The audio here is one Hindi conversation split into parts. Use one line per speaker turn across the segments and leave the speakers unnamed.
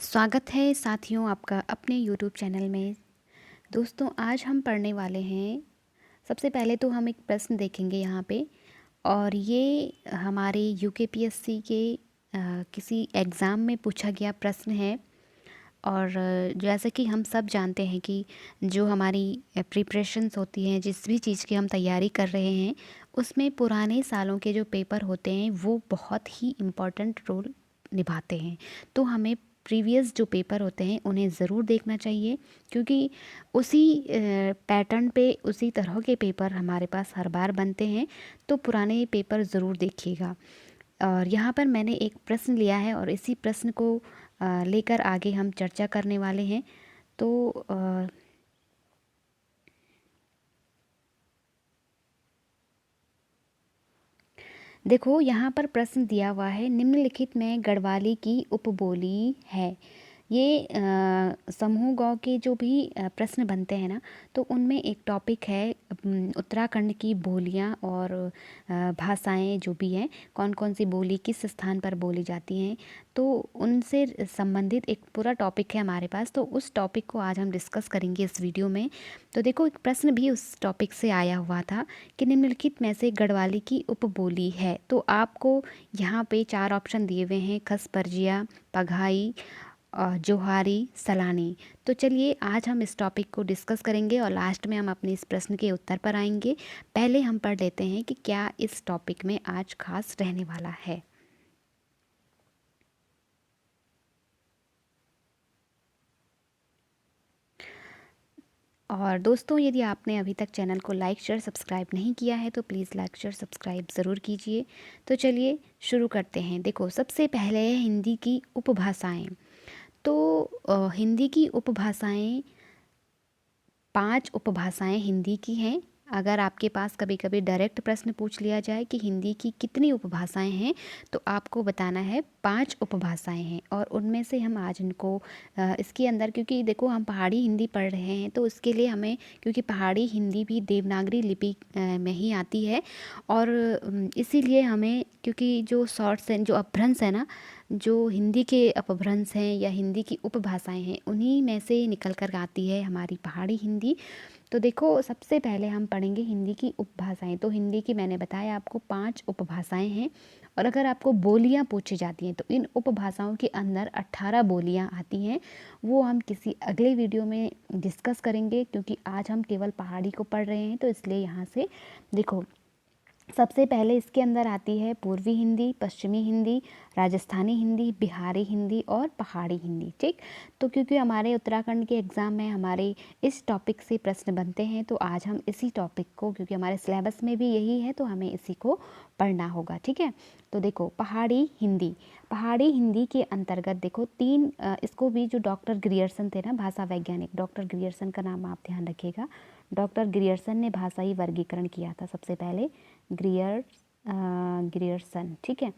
स्वागत है साथियों आपका अपने यूट्यूब चैनल में। दोस्तों आज हम पढ़ने वाले हैं। सबसे पहले तो हम एक प्रश्न देखेंगे यहाँ पे, और ये हमारे यूकेपीएससी के किसी एग्ज़ाम में पूछा गया प्रश्न है। और जैसे कि हम सब जानते हैं कि जो हमारी प्रिपरेशंस होती हैं, जिस भी चीज़ की हम तैयारी कर रहे हैं, उसमें पुराने सालों के जो पेपर होते हैं वो बहुत ही इम्पोर्टेंट रोल निभाते हैं। तो हमें प्रीवियस जो पेपर होते हैं उन्हें ज़रूर देखना चाहिए, क्योंकि उसी पैटर्न पे उसी तरह के पेपर हमारे पास हर बार बनते हैं। तो पुराने पेपर ज़रूर देखिएगा। और यहाँ पर मैंने एक प्रश्न लिया है और इसी प्रश्न को लेकर आगे हम चर्चा करने वाले हैं। तो देखो यहाँ पर प्रश्न दिया हुआ है, निम्नलिखित में गढ़वाली की उपबोली है। ये समूह गौ के जो भी प्रश्न बनते हैं ना, तो उनमें एक टॉपिक है उत्तराखंड की बोलियां और भाषाएं जो भी हैं, कौन कौन सी बोली किस स्थान पर बोली जाती हैं, तो उनसे संबंधित एक पूरा टॉपिक है हमारे पास। तो उस टॉपिक को आज हम डिस्कस करेंगे इस वीडियो में। तो देखो एक प्रश्न भी उस टॉपिक से आया हुआ था कि निम्नलिखित में से गढ़वाली की उपबोली है। तो आपको यहाँ पे 4 ऑप्शन दिए हुए हैं, खसपरजिया, पघाई, जोहारी, सलानी। तो चलिए आज हम इस टॉपिक को डिस्कस करेंगे और लास्ट में हम अपने इस प्रश्न के उत्तर पर आएंगे। पहले हम पढ़ लेते हैं कि क्या इस टॉपिक में आज खास रहने वाला है। और दोस्तों यदि आपने अभी तक चैनल को लाइक शेयर सब्सक्राइब नहीं किया है तो प्लीज़ लाइक शेयर सब्सक्राइब ज़रूर कीजिए। तो चलिए शुरू करते हैं। देखो सबसे पहले है हिंदी की उपभाषाएं। तो हिंदी की उपभाषाएं 5 उपभाषाएं हिंदी की हैं। अगर आपके पास कभी कभी डायरेक्ट प्रश्न पूछ लिया जाए कि हिंदी की कितनी उपभाषाएं हैं, तो आपको बताना है 5 उपभाषाएं हैं। और उनमें से हम आज इनको इसके अंदर, क्योंकि देखो हम पहाड़ी हिंदी पढ़ रहे हैं, तो उसके लिए हमें, क्योंकि पहाड़ी हिंदी भी देवनागरी लिपि में ही आती है, और इसीलिए हमें, क्योंकि जो शॉर्ट्स हैं, जो अपभ्रंश है ना, जो हिंदी के अपभ्रंश हैं या हिंदी की उपभाषाएं हैं, उन्हीं में से निकल कर आती है हमारी पहाड़ी हिंदी। तो देखो सबसे पहले हम पढ़ेंगे हिंदी की उपभाषाएं। तो हिंदी की मैंने बताया आपको 5 उपभाषाएं हैं। और अगर आपको बोलियां पूछी जाती हैं तो इन उपभाषाओं के अंदर 18 बोलियां आती हैं। वो हम किसी अगले वीडियो में डिस्कस करेंगे, क्योंकि आज हम केवल पहाड़ी को पढ़ रहे हैं। तो इसलिए यहाँ से देखो सबसे पहले इसके अंदर आती है पूर्वी हिंदी, पश्चिमी हिंदी, राजस्थानी हिंदी, बिहारी हिंदी और पहाड़ी हिंदी। ठीक। तो क्योंकि हमारे उत्तराखंड के एग्ज़ाम में हमारे इस टॉपिक से प्रश्न बनते हैं, तो आज हम इसी टॉपिक को, क्योंकि हमारे सिलेबस में भी यही है, तो हमें इसी को पढ़ना होगा। ठीक है। तो देखो पहाड़ी हिंदी। पहाड़ी हिंदी के अंतर्गत देखो 3, इसको भी जो डॉक्टर ग्रियर्सन थे ना, भाषा वैज्ञानिक डॉक्टर ग्रियर्सन का नाम आप ध्यान रखिएगा। डॉक्टर ग्रियर्सन ने भाषाई वर्गीकरण किया था सबसे पहले, ग्रियर्सन। ठीक है।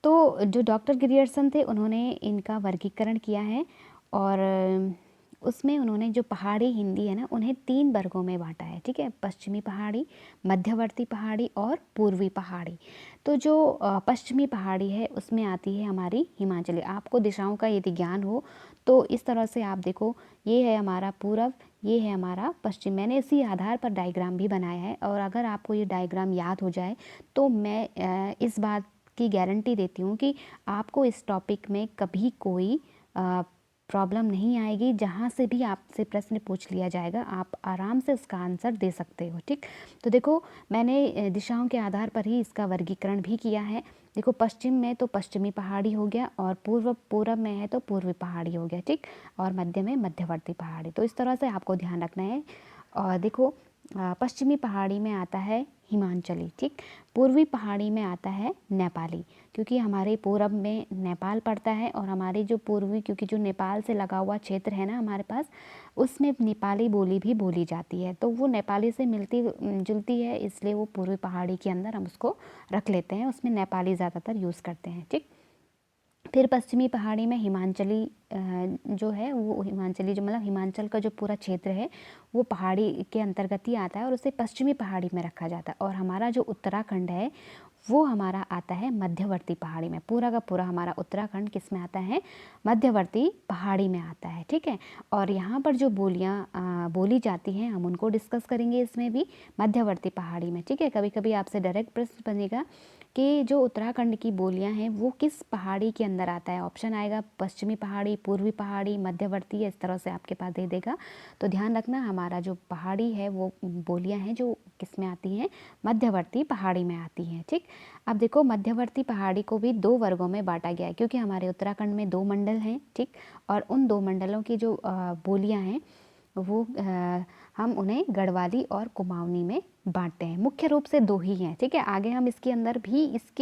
तो जो डॉक्टर ग्रियर्सन थे उन्होंने इनका वर्गीकरण किया है, और उसमें उन्होंने जो पहाड़ी हिंदी है ना, उन्हें 3 वर्गों में बांटा है। ठीक है। पश्चिमी पहाड़ी, मध्यवर्ती पहाड़ी और पूर्वी पहाड़ी। तो जो पश्चिमी पहाड़ी है उसमें आती है हमारी हिमाचली। आपको दिशाओं का यदि ज्ञान हो तो इस तरह से आप देखो, ये है हमारा पूरब, ये है हमारा पश्चिम। मैंने इसी आधार पर डायग्राम भी बनाया है, और अगर आपको ये डायग्राम याद हो जाए तो मैं इस बात की गारंटी देती हूँ कि आपको इस टॉपिक में कभी कोई प्रॉब्लम नहीं आएगी। जहाँ से भी आपसे प्रश्न पूछ लिया जाएगा आप आराम से उसका आंसर दे सकते हो। ठीक। तो देखो मैंने दिशाओं के आधार पर ही इसका वर्गीकरण भी किया है। देखो पश्चिम में तो पश्चिमी पहाड़ी हो गया, और पूर्व में है तो पूर्वी पहाड़ी हो गया। ठीक। और मध्य में मध्यवर्ती पहाड़ी। तो इस तरह से आपको ध्यान रखना है। और देखो पश्चिमी पहाड़ी में आता है हिमाचली। ठीक। पूर्वी पहाड़ी में आता है नेपाली, क्योंकि हमारे पूरब में नेपाल पड़ता है, और हमारी जो पूर्वी, क्योंकि जो नेपाल से लगा हुआ क्षेत्र है ना हमारे पास, उसमें नेपाली बोली भी बोली जाती है। तो वो नेपाली से मिलती जुलती है, इसलिए वो पूर्वी पहाड़ी के अंदर हम उसको रख लेते हैं, उसमें नेपाली ज़्यादातर यूज़ करते हैं। ठीक। फिर पश्चिमी पहाड़ी में हिमाचली जो है, वो हिमाचली जो मतलब हिमाचल का जो पूरा क्षेत्र है वो पहाड़ी के अंतर्गत ही आता है, और उसे पश्चिमी पहाड़ी में रखा जाता है। और हमारा जो उत्तराखंड है वो हमारा आता है मध्यवर्ती पहाड़ी में। पूरा का पूरा हमारा उत्तराखंड किस में आता है? मध्यवर्ती पहाड़ी में आता है, ठीक है। और यहाँ पर जो बोलियाँ बोली जाती हैं हम उनको डिस्कस करेंगे इसमें भी, मध्यवर्ती पहाड़ी में, ठीक है। कभी कभी आपसे डायरेक्ट प्रश्न बनेगा कि जो उत्तराखंड की बोलियां हैं वो किस पहाड़ी के अंदर आता है। ऑप्शन आएगा पश्चिमी पहाड़ी, पूर्वी पहाड़ी, मध्यवर्ती, इस तरह से आपके पास दे देगा। तो ध्यान रखना हमारा जो पहाड़ी है वो बोलियां हैं जो किस में आती हैं? मध्यवर्ती पहाड़ी में आती हैं, ठीक। अब देखो मध्यवर्ती पहाड़ी को भी 2 वर्गों में बांटा गया है, क्योंकि हमारे उत्तराखंड में 2 मंडल हैं, ठीक। और उन 2 मंडलों की जो बोलियाँ हैं वो हम उन्हें गढ़वाली और कुमाऊनी में बांटते हैं। मुख्य रूप से 2 ही हैं, ठीक है। आगे हम इसके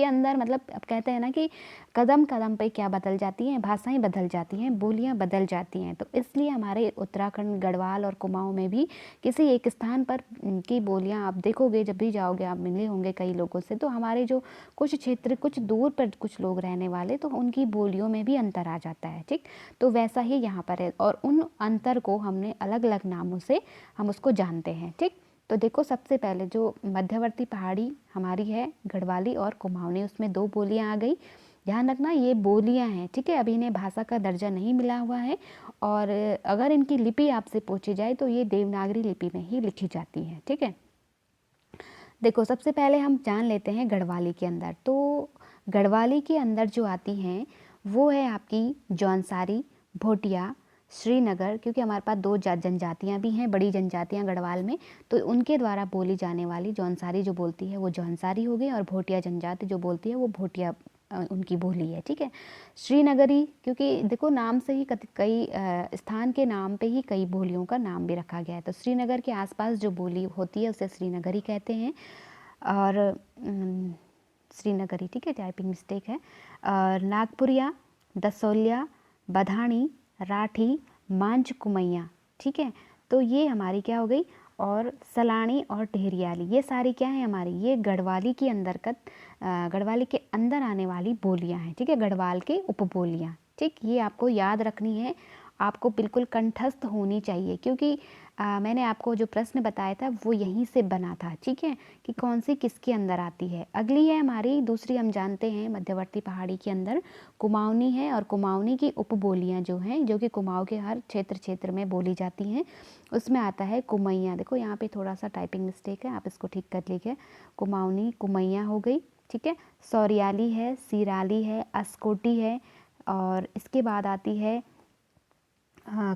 अंदर मतलब अब कहते हैं ना कि कदम कदम पे क्या बदल जाती हैं, भाषाएं बदल जाती हैं, बोलियां बदल जाती हैं। तो इसलिए हमारे उत्तराखंड गढ़वाल और कुमाऊं में भी किसी एक स्थान पर की बोलियां आप देखोगे, जब भी जाओगे आप मिले होंगे कई लोगों से, तो हमारे जो कुछ क्षेत्र कुछ दूर पर कुछ लोग रहने वाले, तो उनकी बोलियों में भी अंतर आ जाता है, ठीक। तो वैसा ही यहाँ पर है, और उन अंतर को हमने अलग अलग नामों से हम उसको जानते हैं, ठीक। तो देखो सबसे पहले जो मध्यवर्ती पहाड़ी हमारी है गढ़वाली और कुमाऊनी, उसमें 2 बोलियां आ गई। ध्यान रखना ये बोलियां हैं, ठीक है। अभी इन्हें भाषा का दर्जा नहीं मिला हुआ है, और अगर इनकी लिपि आपसे पूछी जाए तो ये देवनागरी लिपि में ही लिखी जाती है, ठीक है। देखो सबसे पहले हम जान लेते हैं गढ़वाली के अंदर। तो गढ़वाली के अंदर जो आती हैं वो है आपकी जौनसारी, भोटिया, श्रीनगर, क्योंकि हमारे पास 2 जनजातियाँ भी हैं, बड़ी जनजातियाँ गढ़वाल में, तो उनके द्वारा बोली जाने वाली जौनसारी जो बोलती है वो जौनसारी हो गई, और भोटिया जनजाति जो बोलती है वो भोटिया उनकी बोली है, ठीक है। श्रीनगरी, क्योंकि देखो नाम से ही कई स्थान के नाम पे ही कई बोलियों का नाम भी रखा गया है। तो श्रीनगर के आसपास जो बोली होती है उसे श्रीनगरी कहते हैं, और श्रीनगरी, ठीक है, टाइपिंग मिस्टेक है। और नागपुरिया, दसोलिया, बधानी, राठी, मांझ कुमैया, ठीक है। तो ये हमारी क्या हो गई। और सलानी और टेहरियाली, ये सारी क्या है हमारी, ये गढ़वाली के गढ़वाली के अंदर आने वाली बोलियां हैं, ठीक है, गढ़वाल के उपबोलियां, ठीक। ये आपको याद रखनी है, आपको बिल्कुल कंठस्थ होनी चाहिए, क्योंकि मैंने आपको जो प्रश्न बताया था वो यहीं से बना था, ठीक है, कि कौन सी किसके अंदर आती है। अगली है हमारी दूसरी, हम जानते हैं मध्यवर्ती पहाड़ी के अंदर कुमाऊनी है, और कुमाऊनी की उपबोलियां जो हैं, जो कि कुमाऊं के हर क्षेत्र में बोली जाती हैं, उसमें आता है कुमैया। देखो यहाँ पे थोड़ा सा टाइपिंग मिस्टेक है, आप इसको ठीक कर लीजिए। कुमाऊनी कुमैया हो गई, ठीक है। सौरियाली है, सिराली है, अस्कोटी है, और इसके बाद आती है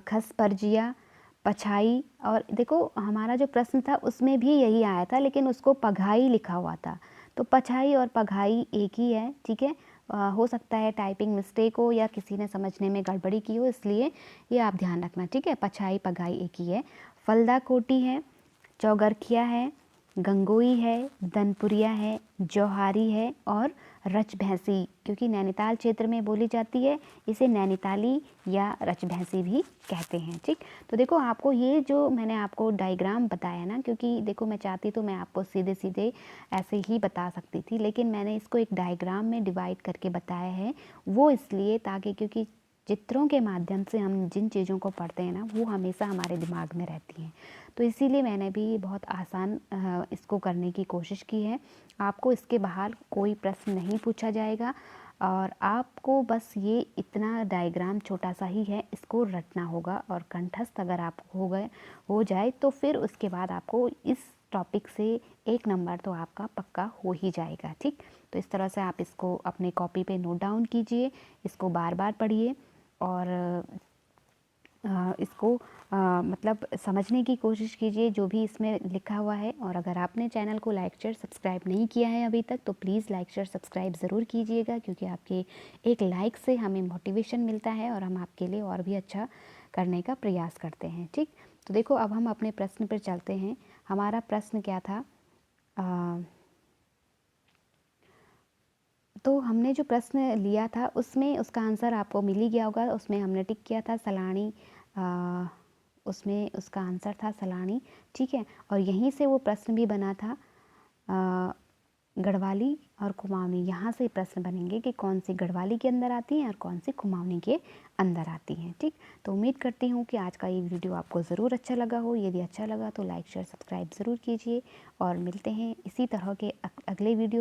खसपरजिया, पछाई। और देखो हमारा जो प्रश्न था उसमें भी यही आया था, लेकिन उसको पघाई लिखा हुआ था। तो पछाई और पघाई एक ही है, ठीक है। हो सकता है टाइपिंग मिस्टेक हो या किसी ने समझने में गड़बड़ी की हो, इसलिए ये आप ध्यान रखना, ठीक है। पछाई पघाई एक ही है। फलदा कोटी है, चौगरखिया है, गंगोई है, दनपुरिया है, जौहारी है, और रचभैंसी, क्योंकि नैनीताल क्षेत्र में बोली जाती है, इसे नैनीताली या रचभैंसी भी कहते हैं, ठीक। तो देखो आपको ये जो मैंने आपको डायग्राम बताया ना, क्योंकि देखो मैं चाहती तो मैं आपको सीधे सीधे ऐसे ही बता सकती थी, लेकिन मैंने इसको एक डायग्राम में डिवाइड करके बताया है, वो इसलिए ताकि, क्योंकि चित्रों के माध्यम से हम जिन चीज़ों को पढ़ते हैं ना वो हमेशा हमारे दिमाग में रहती हैं। तो इसीलिए मैंने भी बहुत आसान इसको करने की कोशिश की है। आपको इसके बाहर कोई प्रश्न नहीं पूछा जाएगा, और आपको बस ये इतना डायग्राम छोटा सा ही है, इसको रटना होगा, और कंठस्थ अगर आप हो जाए तो फिर उसके बाद आपको इस टॉपिक से 1 नंबर तो आपका पक्का हो ही जाएगा, ठीक। तो इस तरह से आप इसको अपने कॉपी पे नोट डाउन कीजिए, इसको बार बार पढ़िए, और इसको मतलब समझने की कोशिश कीजिए जो भी इसमें लिखा हुआ है। और अगर आपने चैनल को लाइक शेयर सब्सक्राइब नहीं किया है अभी तक, तो प्लीज़ लाइक शेयर सब्सक्राइब ज़रूर कीजिएगा, क्योंकि आपके एक लाइक से हमें मोटिवेशन मिलता है और हम आपके लिए और भी अच्छा करने का प्रयास करते हैं, ठीक। तो देखो अब हम अपने प्रश्न पर चलते हैं। हमारा प्रश्न क्या था, तो हमने जो प्रश्न लिया था उसमें उसका आंसर आपको मिल ही गया होगा। उसमें हमने टिक किया था सलानी, उसमें उसका आंसर था सलानी, ठीक है। और यहीं से वो प्रश्न भी बना था गढ़वाली और कुमाऊनी, यहाँ से प्रश्न बनेंगे कि कौन सी गढ़वाली के अंदर आती हैं और कौन सी कुमाऊनी के अंदर आती हैं, ठीक। तो उम्मीद करती हूँ कि आज का ये वीडियो आपको ज़रूर अच्छा लगा हो। यदि अच्छा लगा तो लाइक शेयर सब्सक्राइब ज़रूर कीजिए, और मिलते हैं इसी तरह के अगले वीडियो